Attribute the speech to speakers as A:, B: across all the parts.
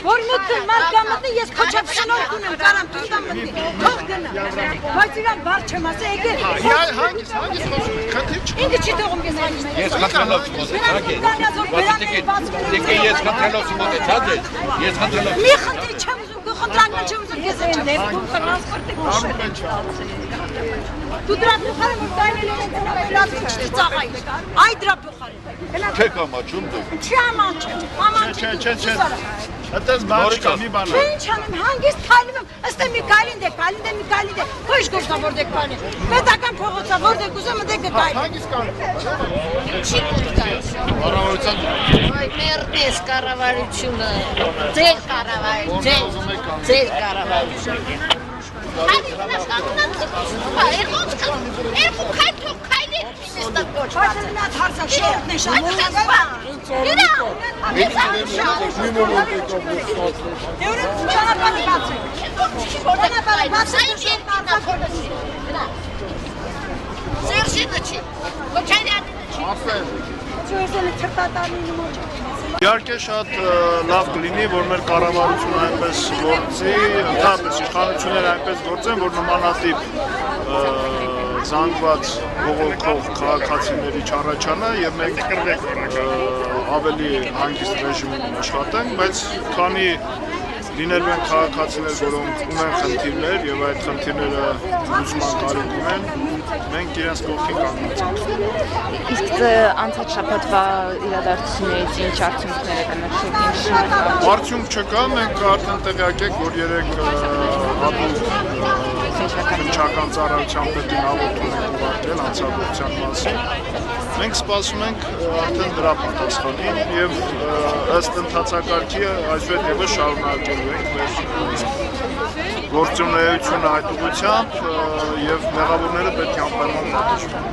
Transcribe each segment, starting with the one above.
A: Որմուտը մարգամտի ես քոչապ շնորհք ունեմ, կարամ տուտամ մտնի, թող գնա, բայց իրան բար չեմ ասել, եկել։
B: Հանգիս խնդիր չկա։
A: Ինքը չի թողում ես հանգիս։
C: Ես խնդրելով ես խնդրելով մոտեցած ես, ես խնդրելով։
A: Մի խնդիր չեմ ուզում, քո խնդրանքը չեմ ուզում, ես չեմ ներկում տրանսպորտի գուշել։ Դու դրա փոխարեն որ դայնել են լացի ծաղայ։ Այ դրա փոխարեն։
C: Չեք ամաչում դուք։
A: Չի ամանչում, ամանչում։
B: Չէ։ Այդպես բան չկա, մի բան։
A: Ինչ անեմ, հանգիստ քայլում եմ, ըստ է մի գալին դե, քո ինչ գործա որտեղ բանի։ Պետական փողոցա որտեղ ուզում դե գտայ։
B: Հանգիստ կան։
D: Չի գործած։
B: Կառավարության
D: Ոյ մերտես կառավարությունը, ձեր կառավարություն, ձեր կառավարություն։ Հայ
B: Իհարկե շատ լավ կլինի, որ մեր կառավարությունը այնպես գործի, ընդհանրապես իշխանությունները այնպես գործեն, որ նմանատիպ զանգված բողոքող քաղաքացիների չառաջանա եւ մենք ավելի հանգիստ ռեժիմում աշխատենք, բայց քանի լինելու են քաղաքացիներ, որոնք ունեն խնդիրներ եւ այդ խնդիրները լուծման կարիք ունեն, մենք իրենց կողքին կանգնած ենք։
E: Իսկ անցած շաբաթվա իրադարձություններից ինչ արդյունքներ եք նշեք, ինչ
B: Արդյունք չկա, մենք արդեն տեղյակ եք, որ երեք հատուկ քննչական ծառայության պետին հաղորդում ենք ուղարկել անցագործության մասին։ Մենք սպասում ենք արդեն դրա պատասխանին եւ ըստ ընթացակարգի այսուհետեւս շարունակելու ենք մեր գործունեությունը այդ ուղղությամբ եւ մեղավորները պետք է անպայման պատժվեն։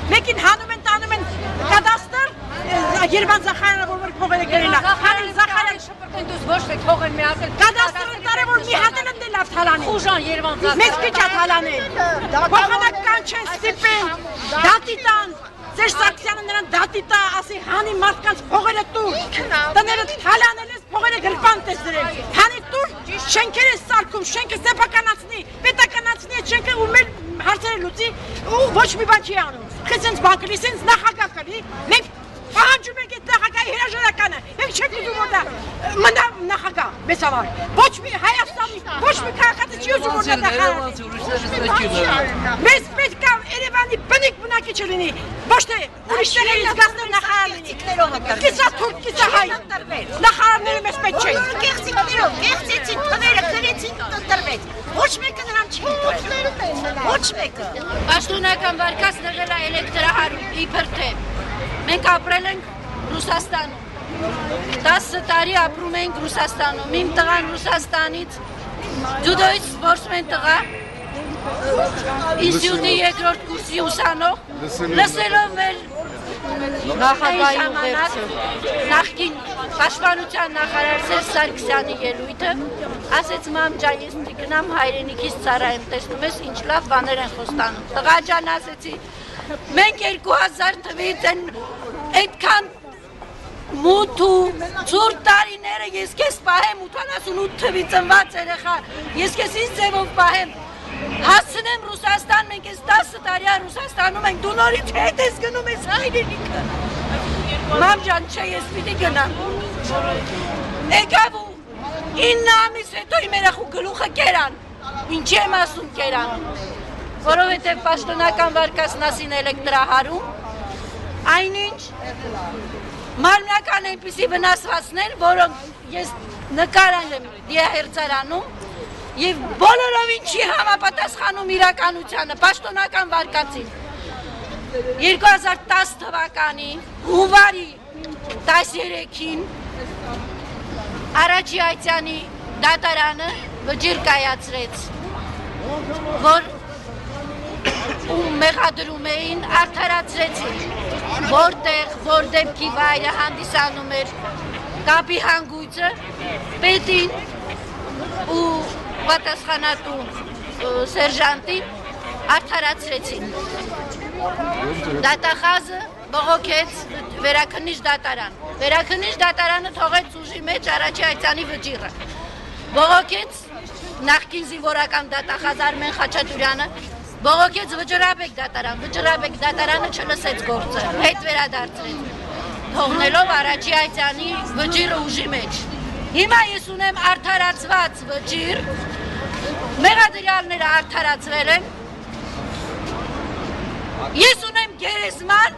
A: Մեկին հանում են, տանում են կադաստր, Երևան Զախարյանը որ փողերը գրել է։ Հանել Զախարյան շփրտեն դուս ոչ թե փողեր մի ասել։ Կադաստրը տարել որ մի հատ էլ դե լավ թալանել։ Խուժան Երևան Զախարյան։ Մեծ քիչ է թալանել։ Փոխանակական չեն ստիպեն, դատի տան։ Ձեր Սարգսյանը նրան դատի տա, ասի հանի մարդկանց փողերը տուր։ Տները թալանել ես, փողերը գրպան տեսրել։ Հանի տուր, շենքերը սարքում, շենքը սեփականացնի, պետականացնի այդ շենքը ու մեր հարցերը լուծի ու ոչ մի բան չի անում։ Խեցենց բանկրի, սենց նախագահ կլի, մենք պահանջում ենք այդ նախագահի հրաժարականը, մենք չենք ուզում որ դա մնա նախագահ, մեզ համար, ոչ մի Հայաստանի, ոչ մի քաղաքացի չի ուզում որ դա նախագահ։ Մեզ պետք է Երևանի բնիկ բնակիչ լինի, ոչ թե ուրիշները զգացնել նախագահ լինի, կիսա թուրք, կիսա հայ, նախագահները մեզ պետք չէ։ Կեղծիկներով, կեղծեցին, թվերը գրեցին, տրվեց, ոչ մեկը նրան չի տրվել, ոչ մեկը։
D: Պաշտոնական վարկած նեղել է էլեկտրահարում, իբր թե մենք ապրել ենք Ռուսաստանում, 10 տարի ապրում ենք Ռուսաստանում, իմ տղան Ռուսաստանից, ջուդոյից սպորտսմեն տղա, ինստիտուտի երկրորդ կուրսի ուսանող, լսելով մեր
E: նախագահի ուղերձը,
D: նախկին պաշտպանության նախարար Սերժ Սարգսյանի ելույթը, ասեց մամ ջան, ես գնամ հայրենիքից ծառայեմ, տեսնում ես ինչ լավ բաներ են խոստանում։ Տղա ջան ասեցի, մենք 2000 թվականից այդքան մութ ու ցուրտ տարիները ես քեզ պահեմ 88 թվի ծնված երեխա, ես քեզ ինչ ձևով պահեմ, հասցնեմ Ռուսաստան, մենք ես 10 տարի Ռուսաստանում ենք, դու նորից հետ ես գնում ես հայրենիքը։ Մամ ջան, չէ, ես պիտի գնամ։ Եկավ ու 9 ամիս հետո իմ երախու գլուխը կերան, ինչի եմ ասում կերան, որովհետև պաշտոնական վարկածն ասին էլեկտրահարում, այնինչ մարմնական այնպիսի վնասվածքներ, որոնք ես նկարել եմ դիահերձարանում և բոլորովին չի համապատասխանում իրականությանը, պաշտոնական վարկածին։ 2010 թվականի հունվարի 13-ին Արաջի Այցյանի դատարանը վճիռ կայացրեց, որ մեղադրում էին, արդարացրեցին, որտեղ, որ դեպքի վայրը հանդիսանում էր կապի հանգույցը, պետին ու պատասխանատու սերժանտին արդարացրեցին։ Դատախազը բողոքեց վերաքննիչ դատարան։ Վերաքննիչ դատարանը թողեց ուժի մեջ առաջի այցանի վճիռը։ Բողոքեց նախկին զինվորական դատախազ Արմեն Խաչատուրյանը, բողոքեց Վճռաբեկ դատարան։ Վճռաբեկ դատարանը չլսեց գործը, հետ վերադարձրեց, թողնելով առաջի այցանի վճիռը ուժի մեջ։ Հիմա ես ունեմ արդարացված վճիռ, մեղադրյալները արդարացվել են, ես ունեմ գերեզման,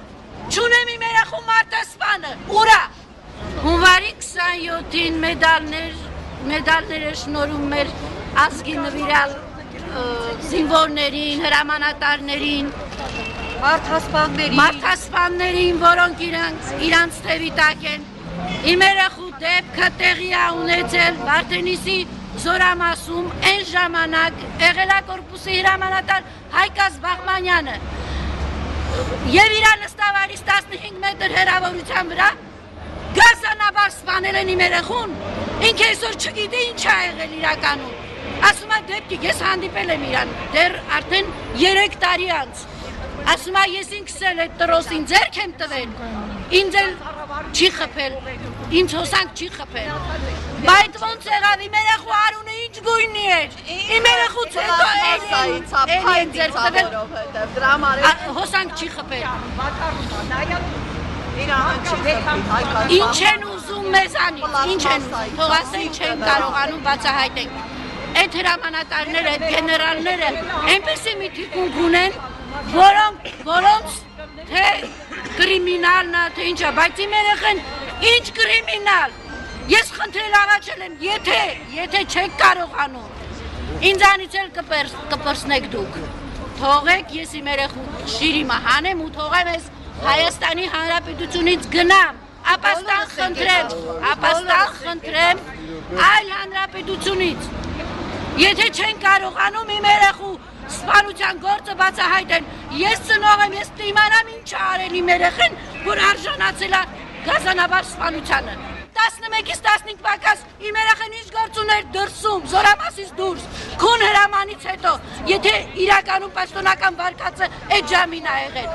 D: չունեմ իմ երախու մարդասպանը, ուրա։ Հունվարի 27-ին մեդալներ է շնորհում մեր ազգի նվիրյալ զինվորներին, հրամանատարներին, մարդասպաններին, որոնք իրանց թևի տակ են։ Իմ երախու դեպքը տեղի է ունեցել Վարդենիսի Զորամասում այն ժամանակ Էղելակորպուսի հրամանատար Հայկազ Բաղմանյանը եւ իր նստավարից 15 մետր հեռավորության վրա գազանաբար սպանել են իմ երախուն, ինքը այսօր չգիտի ինչ ա եղել իրականում, ասում է դեպքի, ես հանդիպել եմ իրան, դեռ արդեն 3 տարի անց, ասում է ես ինքս էլ այդ տրոսին ձեռք եմ տվել, ինձ էլ չի խփել, ինձ հոսանք չի խփել, բայց ոնց եղավ իմ երախու արունը ինչ գույնի էր, իմ երախուց հետո էլի ձեռք տվել, հոսանք չի խփել։ Ինչ են ուզում մեզանից, ինչ են ուզում, թող ասեն չեն կարողանում բացահայտենք։ Այդ հրամանատարները, այդ գեներալները այնպեսի մի թիկունք ունեն, որոնց թե կրիմինալն է, թե ինչա, բայց իմ երեխեն ինչ կրիմինալ։ Ես խնդրել առաջել եմ, եթե չեք կարողանում, ինձանից էլ կպրսնեք դուք։ Թողեք ես իմ երեխու շիրիմը հանեմ ու թողեմ ես Հայաստանի Հանրապետությունից գնամ, ապաստան խնդրեմ այլ հանրապետությունից։ Եթե չեն կարողանում իմ երեխու սպանության գործը բացահայտեն, ես ծնող եմ, ես իմանամ ինչ արել իմ երեխեն, որ արժանացել է գազանաբար սպանությանը։ 11-ից 15 պակաս իմ երեխեն ինչ գործ ուներ դրսում, Զորամասից դուրս, քուն հրամանից հետո, եթե իրականում պաշտոնական վարկածը այդ ժամին ա եղել,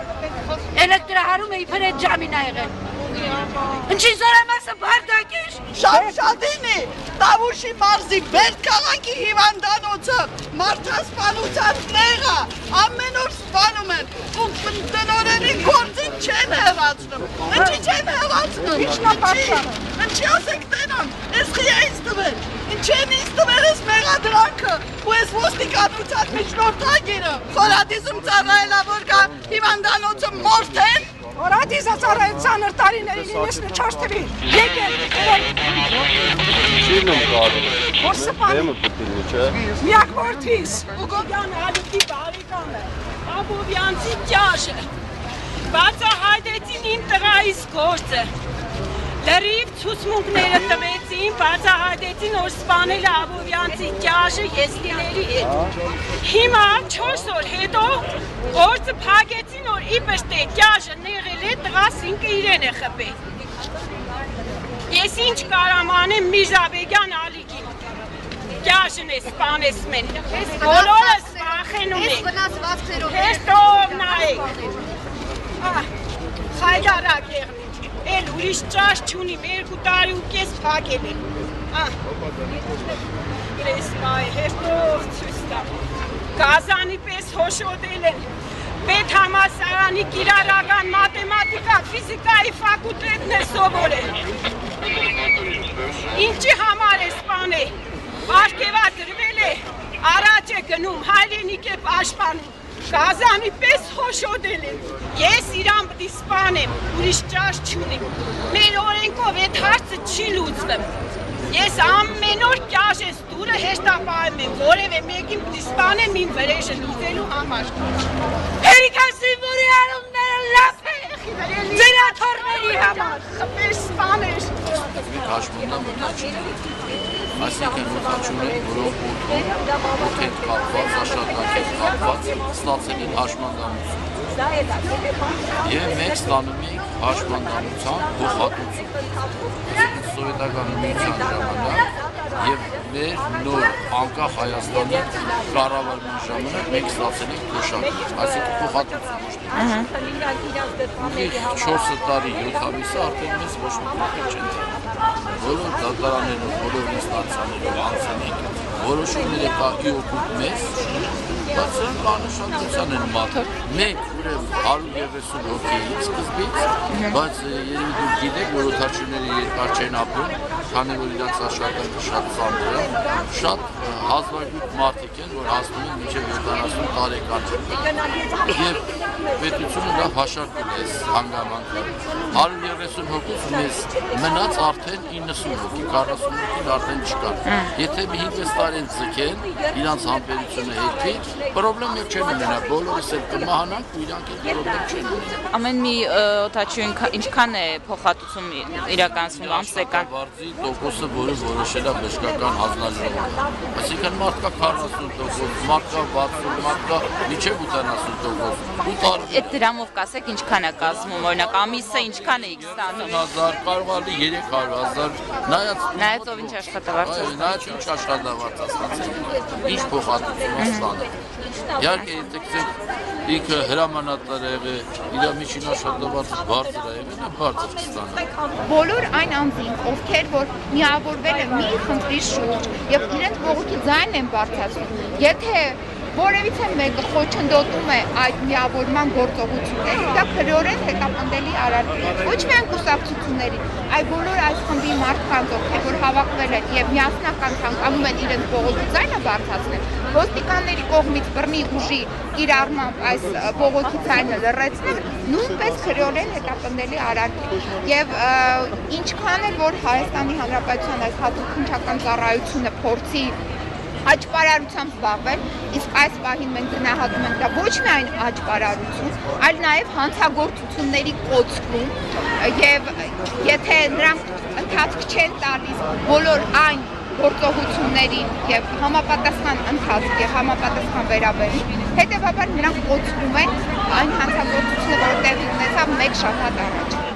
D: էլեկտրահարումը իբր այդ ժամին ա եղել։ Ինչի Զորամասը բարդակ էր։
F: Շամշադինի, Տավուշի մարզի Բերդ քաղաքի հիվանդանոցը, մարդասպանության տեղը, ամեն օր սպանում են, ու տնօրենի գործին չեն հեռացնում։ Ինչի չեն հեռացնում, ինչի ասեք տենան, ես խիայից տվել, ինչ են ինձ տվել ես մեղադրանքը, ու ես ոստիկանության միջնորդագիրը, խորադիզում ծառայելավոր կա հիվանդանոցը մորթեն,
A: Հորադիզը ծառայել ծանր տարիներին 94 թվի, եկել,
G: Շիրն եմ կարում,
A: որ սպան,
G: դեմը պտիլի չէ։
A: միակ որդիս, Ուգոբյան Հալիկի բարիկանը,
H: Աբովյանցի ճաշը, բացահայտեցին իմ տղայիս գործը, լրիվ ցուցմունքները տվեցին, բացահայտեցին, որ սպանել է Աբովյանցի ճաշը եսլիների հետ։ Հիմա 4 օր հետո գործը փակեցին, որ իբրտե ճաշը նեղել է, տղաս ինքը իրեն է խփել։ Ես ինչ կարամ անեմ Միրզաբեգյան Ալիկին, ճաշն է սպանես մեն, բոլորս վախենում ենք, հեստով նայեք, խայդարակ եղնի։ Էլ ուրիշ ճաշ չունիմ, 2 տարի ու կես փակել եմ։ Իրես մայ, հերթով ցույց տա։ Գազանի պես հոշոտել են։ Պետ համալսարանի կիրառական մաթեմատիկա, ֆիզիկայի ֆակուլտետն է սովորել։ Ինչի համար է սպանել։ Արկևա դրվել է, առաջ է գնում, հայրենիք է պաշտպանում։ Գազանի պես հոշոտել եմ, ես իրան պտի սպանեմ, ուրիշ ճաշ չունիմ, մեր օրենքով այդ հարցը չի լուծվում, ես ամեն օր ճաշես դուրը հեշտապահում եմ, որև է մեկին պտի սպանեմ իմ վրեժը լուծելու համար։
A: Հերիկան զինվորի արումները լավ է, ձերաթորների համար,
H: խպեր սպաներ։
I: Այսինքն ուղղաչուն են, որով ութեն կապված, աշակակ են կապված, ստացել են հաշմանդամություն։ Եվ մենք ստանում ենք հաշմանդամության փոխհատուցում։ Սովետական միության ժամանակ և մեր նոր անկախ Հայաստանի կառավարման ժամանակ մենք ստացել ենք փոշակներ, այսինքն փոխհատուցում ոչ թե։ 4 տարի 7 ամիսը արդեն մեզ ոչ մի փոխել չեն տվել։ Բոլոր դատարաններով, բոլոր ինստանցիաներով անցել ենք, որոշումներ եկա օգուտ մեզ, բայց սրանք անշատության են մատը։ Մենք ուրեմն 130 հոգի սկզբից, բայց երևի դուք գիտեք, որ օդաչուները երկար չեն ապրում, քանի որ իրանց աշխատանքը շատ ծանր է, շատ հազվագյուտ մարդիկ են, որ հասնում են մինչև 70 տարեկան։ Եվ պետությունը լավ հաշարկել է այս հանգամանքը։ 130 հոգուց մեզ մնաց արդեն 90 հոգի, 40 հոգին արդեն չկան։ Եթե մի 5 տարի են ձգեն, իրանց համբերությունը հետի, պրոբլեմ եկ չեն ունենա, բոլորս էլ կմահանանք ու իրանք էլ պրոբլեմ չեն ունենա։
E: Ամեն մի օդաչու ինչքան է փոխհատուցում իրականացվում ամսական։
I: Վարձի տոկոսը, որը որոշել է բժշկական հանձնաժողովը։ Այսինքն մարդկա 40%, մարդկա 60%, մարդկա մինչև 80%։
E: Այդ դրամով կասեք ինչքան է կազմում, օրինակ ամիսը ինչքան է X տանում։
I: 1000 կարող է 300,000, նայած
E: ով ինչ աշխատավարձ է ստանում։
I: Նայած ինչ աշխատավարձ է ստացել, ինչ փոխհատուցում է ստանում։ Իհարկե, եթե գցեք ինքը հրամանատար է եղել, իր միջին աշխատավարձը բարձր է եղել, նա բարձր կստանա։
G: Բոլոր այն անձինք, ովքեր որ միավորվել են մի խնդրի շուրջ եւ իրենց բողոքի ձայնն են բարձրացնում, եթե որևիցե մեկը խոչընդոտում է այդ միավորման գործողություններին, դա քրեորեն հետապնդելի արարք է։ Ոչ միայն կուսակցությունների, այլ բոլոր այս խմբի մարդկանց, ովքեր որ հավաքվել են եւ միասնական ցանկանում են իրենց բողոքի ձայնը բարձրացնել, ոստիկանների կողմից բռնի ուժի կիրառմամբ այս բողոքի ձայնը լռեցնել, նույնպես քրեորեն հետապնդելի արարք է։ Եվ ինչքան էլ որ Հայաստանի Հանրապետության այս հատուկ քննչական ծառայությունը փորձի աճպարարությամբ զբաղվել, իսկ այս պահին մենք գնահատում ենք դա ոչ միայն աճպարարություն, այլ նաև հանցագործությունների կոծկում, եւ եթե նրանք ընթացք չեն տալիս բոլոր այն գործողություններին եւ համապատասխան ընթացք եւ համապատասխան վերաբերում, հետեւաբար նրանք կոծկում են այն հանցագործությունը, որը տեղի ունեցավ 1 շաբաթ առաջ։